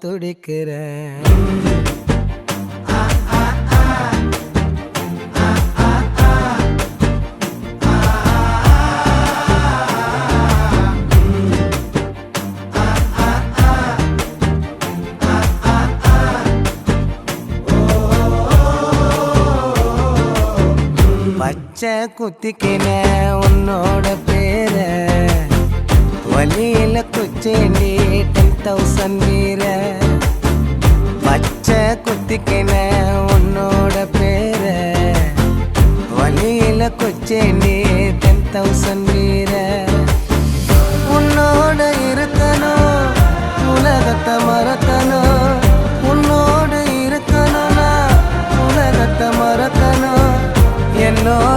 துடிக்கிறேன். பச்சை குத்திக்கின உன்னோட பேர வலியில குச்சேண்டி 10,000 வீர. பச்சை குத்திக்கின உன்னோட பேர வலியில குச்சேண்டி 10,000 வீர. உன்னோட இருக்கணும் உலகத்தை மறக்கணும், உன்னோட இருக்கணும்னா உலகத்தை மறக்கணும். என்னோட